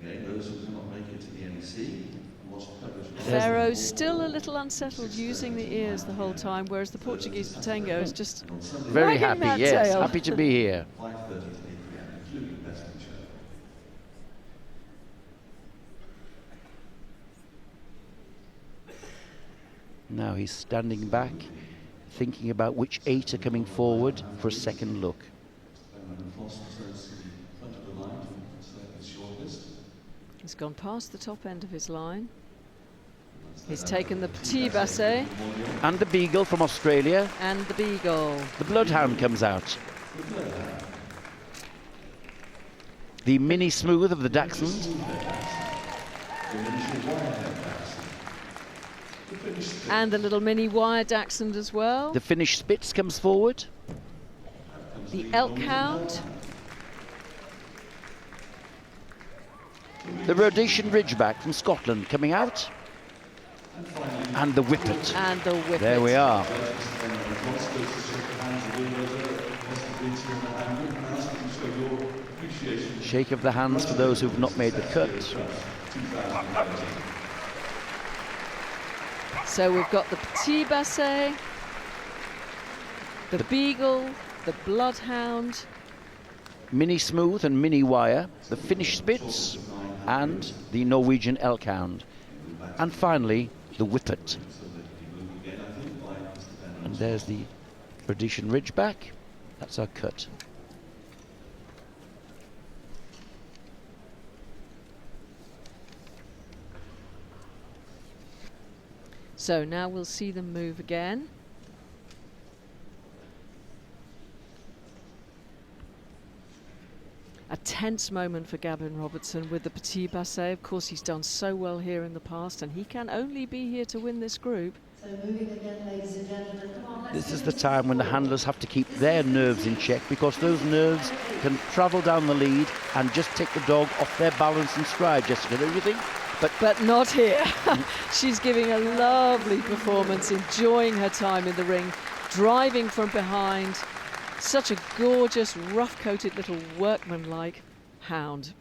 Again, those who cannot make it to the NEC, watch the coverage. Pharaoh's still a little unsettled, using the ears the whole time, whereas the Portuguese Podengo is just Very wagging that happy, yes, tail. happy to be here. 5:30 to 8 p.m., including best in show. Now he's standing back, thinking about which 8 are coming forward for a second look. He's gone past the top end of his line. He's taken the Petit Basset And the Beagle from Australia. and the Beagle. The Bloodhound comes out. The Mini Smooth of the Dachshund. And the little mini wire Dachshund as well. The Finnish Spitz comes forward. The Elk Hound. The Rhodesian Ridgeback from Scotland coming out. And the Whippet. And the Whippet. There we are. Shake of the hands for those who've not made the cut. So we've got the Petit Basset, the Beagle, the Bloodhound, Mini Smooth and Mini Wire, the Finnish Spitz, and the Norwegian Elk Hound. And finally, the Whippet. And there's the Rhodesian Ridgeback. That's our cut. So now we'll see them move again. A tense moment for Gavin Robertson with the Petit Basset. Of course, he's done so well here in the past, and he can only be here to win this group. So moving again, ladies and gentlemen. Come on, let's This is do the time when the handlers have to keep their nerves in check, because those nerves can travel down the lead and just take the dog off their balance and stride, Jessica, don't you think? But not here. She's giving a lovely performance, enjoying her time in the ring, driving from behind. Such a gorgeous, rough-coated little workman-like hound.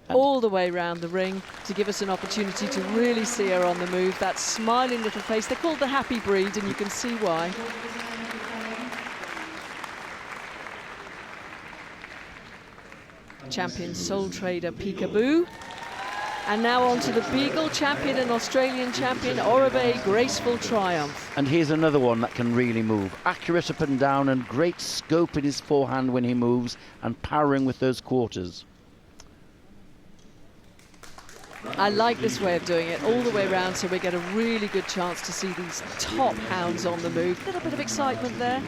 And all the way round the ring to give us an opportunity to really see her on the move. That smiling little face. They're called the happy breed, and you can see why. Champion Soul Trader Peekaboo. And now on to the Beagle champion and Australian champion Oribe Graceful Triumph. And here's another one that can really move. Accurate up and down, and great scope in his forehand when he moves, and powering with those quarters. I like this way of doing it all the way around, so we get a really good chance to see these top hounds on the move. A little bit of excitement there.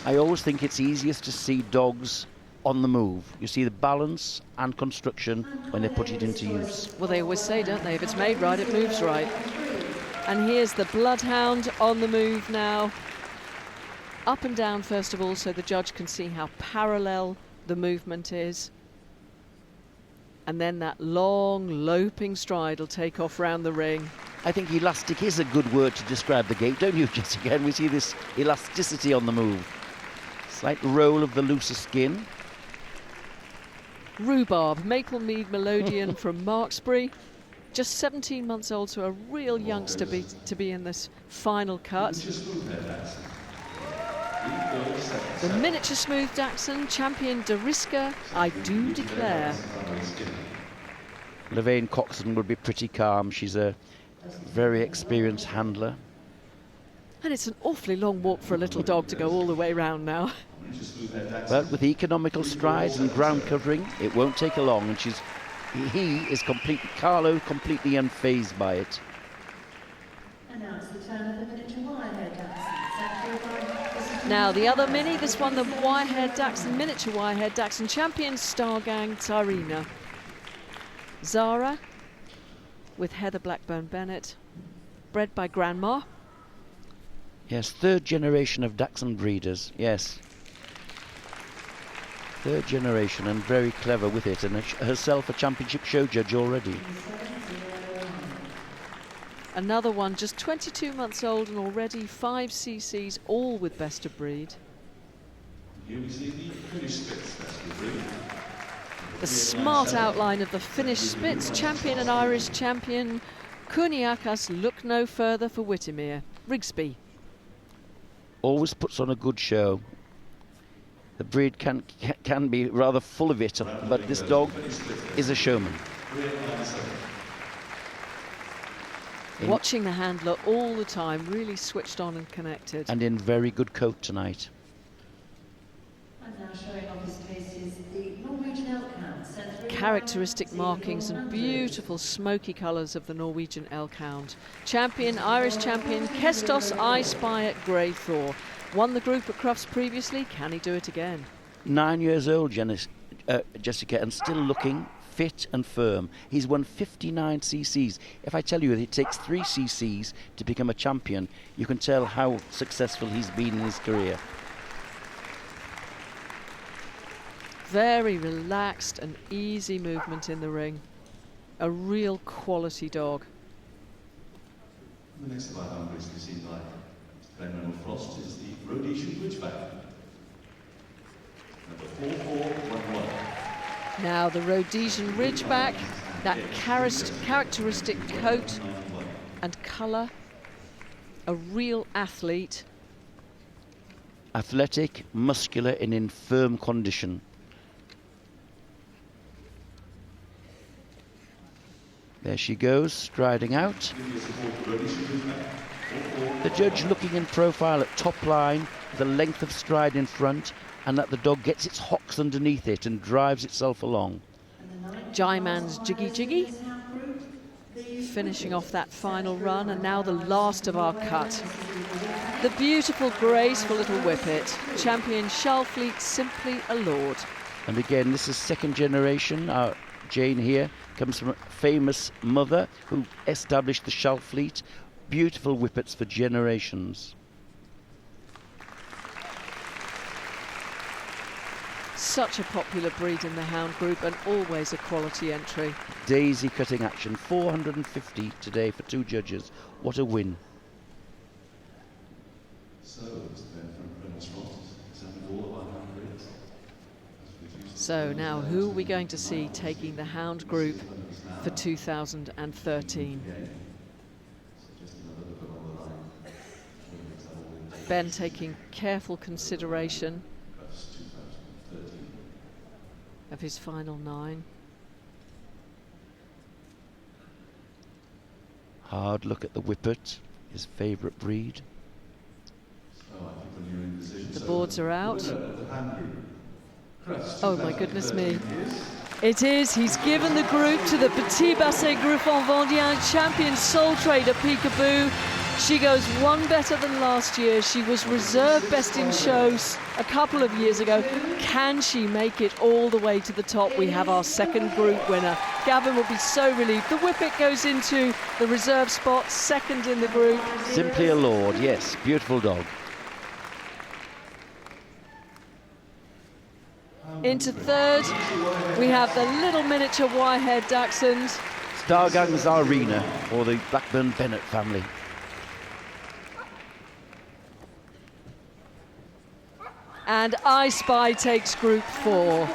I always think it's easiest to see dogs on the move. You see the balance and construction when they put it into use. Well, they always say, don't they, if it's made right, it moves right. And here's the Bloodhound on the move now. Up and down, first of all, so the judge can see how parallel the movement is. And then that long, loping stride will take off round the ring. I think elastic is a good word to describe the gait, don't you, Jessica? And we see this elasticity on the move. Slight roll of the looser skin. Rhubarb, Maple Mead Melodian from Marksbury. Just 17 months old, so a real youngster to be in this final cut. The miniature smooth Dachshund, champion Dariska, I do declare. Levane Coxon will be pretty calm. She's a very experienced handler. And it's an awfully long walk for a little dog to go all the way round now. But with economical strides and ground covering, it won't take her long, and Carlo completely unfazed by it. And now it's the turn of the miniature wire-haired Dachshund. Now the other mini, this one the wire-haired Dachshund, miniature wire-haired Dachshund, champion Stargang Tsarina. Zara with Heather Blackburn Bennett, bred by Grandma. Yes, third generation of Dachshund breeders, yes. Third generation, and very clever with it, and herself a championship show judge already. Another one just 22 months old and already 5 CCs, all with best of breed. Here we see the Finnish Spitz, that's the breed. The smart outline of the Finnish Spitz, champion and Irish champion Kuniakas look no further for Whittemere. Rigsby. Always puts on a good show. The breed can be rather full of it, but this dog is a showman. Watching the handler all the time, really switched on and connected. And in very good coat tonight. And now showing off his paces, the Norwegian Elk Hound. Characteristic markings and beautiful smoky colours of the Norwegian Elk Hound. Champion, Irish champion, Kestos I Spy at Grey Thor. Won the group at Crufts previously, can he do it again? 9 years old, Jessica, and still looking fit and firm. He's won 59 CCs. If I tell you that it takes 3 CCs to become a champion, you can tell how successful he's been in his career. Very relaxed and easy movement in the ring. A real quality dog. The next of our hounds is seen by Vendeen Frost is the Rhodesian Ridgeback. Number 4411. Now the Rhodesian Ridgeback, that characteristic coat and colour. A real athlete. Athletic, muscular and in firm condition. There she goes, striding out. The judge looking in profile at top line, the length of stride in front, and that the dog gets its hocks underneath it and drives itself along. Jaiman's Jiggy Jiggy, finishing off that final run, and now the last of our cut. The beautiful, graceful little Whippet, champion Shalfleet, simply a lord. And again, this is second generation. Our Jane here comes from a famous mother who established the Shalfleet. Beautiful Whippets for generations. Such a popular breed in the hound group and always a quality entry. Daisy cutting action, 450 today for 2 judges. What a win. So, all of our hound breeds. So now who are we going to see taking the hound group for 2013? Ben taking careful consideration of his final 9. Hard look at the Whippet, his favourite breed. The boards are out. Oh my goodness me. It is. He's given the group to the Petit Basset Griffon Vendeen champion Soul Trader Peekaboo. She goes 1 better than last year. She was reserve best in shows a couple of years ago. Can she make it all the way to the top? We have our second group winner. Gavin will be so relieved. The Whippet goes into the reserve spot, second in the group. Simply a lord, yes. Beautiful dog. Into third, we have the little miniature wire-haired Dachshund. Stargang's Arena, or the Blackburn Bennett family. And I Spy takes group 4.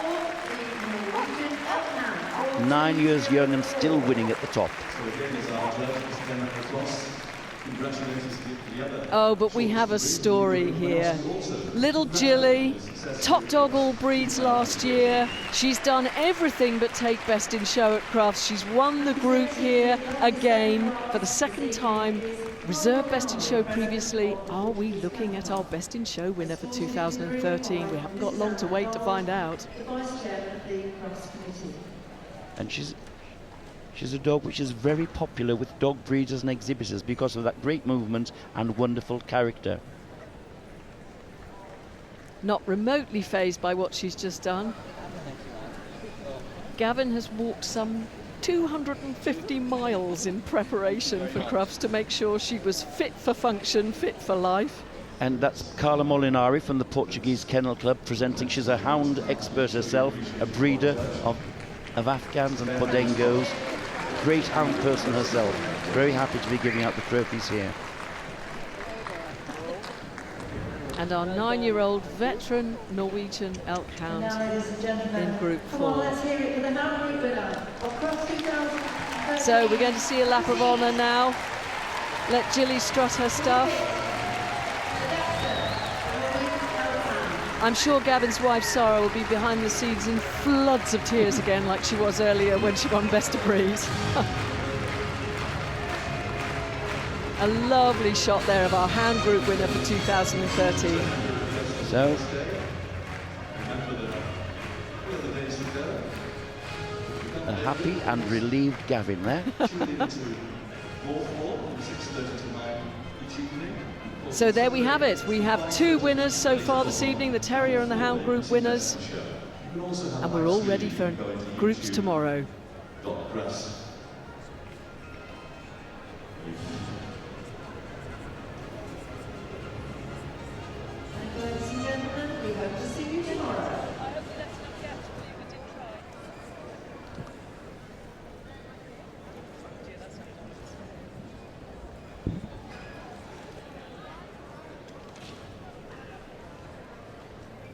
9 years young and still winning at the top. Oh, but we have a story here. Little Jilly, top dog all breeds last year. She's done everything but take best in show at Crufts. She's won the group here again for the second time. Reserve best in show previously. Are we looking at our best in show winner for 2013? We haven't got long to wait to find out. And she's a dog which is very popular with dog breeders and exhibitors because of that great movement and wonderful character. Not remotely fazed by what she's just done. Gavin has walked some 250 miles in preparation for Crufts to make sure she was fit for function, fit for life. And that's Carla Molinari from the Portugese Kennel Club presenting. She's a hound expert herself, a breeder of Afghans and Podengos. Great hound person herself. Very happy to be giving out the trophies here. and our 9-year-old veteran Norwegian elk And now, hound ladies and gentlemen, in Group come on, 4. let's hear it for the Hound Group winner of Crufts 2013. So we're going to see a lap of honour now. Let Jilly strut her stuff. I'm sure Gavin's wife Sarah will be behind the scenes in floods of tears again, like she was earlier when she won Best of Breed. A lovely shot there of our Hound Group winner for 2013. So, a happy and relieved Gavin there. So there we have it. We have 2 winners so far this evening, the Terrier and the Hound Group winners. And we're all ready for groups tomorrow. Ladies and gentlemen, we hope to see you tomorrow.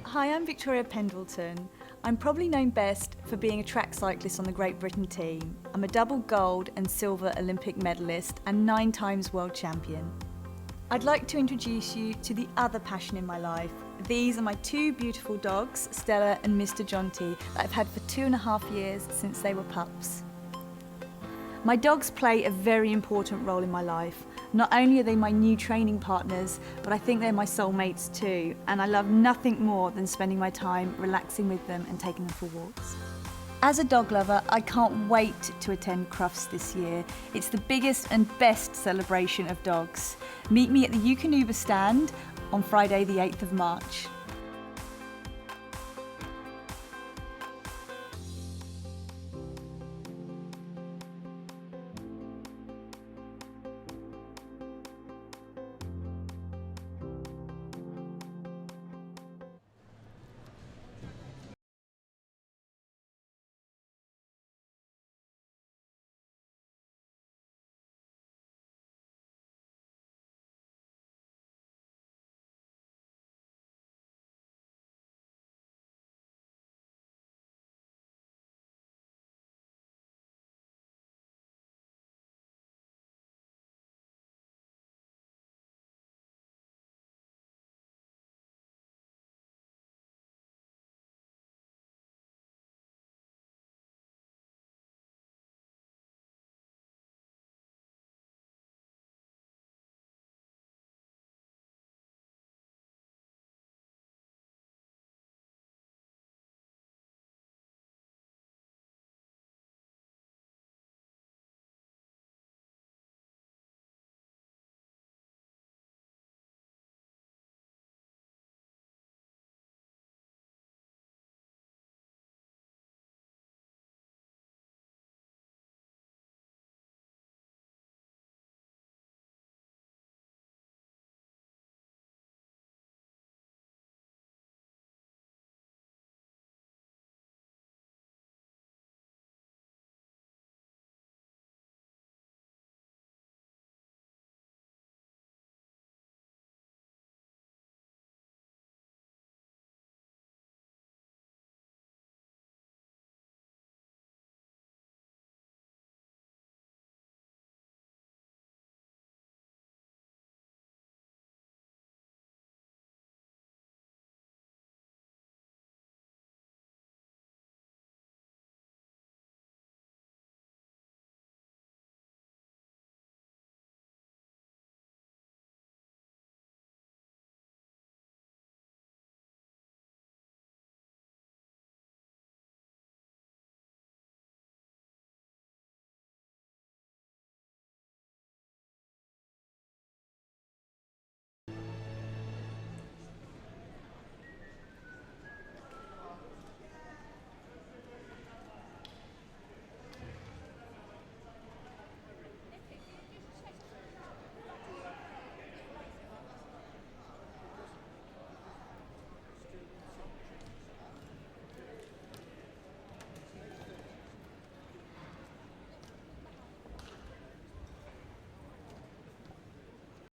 Hi, I'm Victoria Pendleton. I'm probably known best for being a track cyclist on the Great Britain team. I'm a double gold and silver Olympic medalist and 9 times world champion. I'd like to introduce you to the other passion in my life. These are my 2 beautiful dogs, Stella and Mr. Jonty, that I've had for 2.5 years since they were pups. My dogs play a very important role in my life. Not only are they my new training partners, but I think they're my soulmates too, and I love nothing more than spending my time relaxing with them and taking them for walks. As a dog lover, I can't wait to attend Crufts this year. It's the biggest and best celebration of dogs. Meet me at the Eukanuba stand on Friday the 8th of March.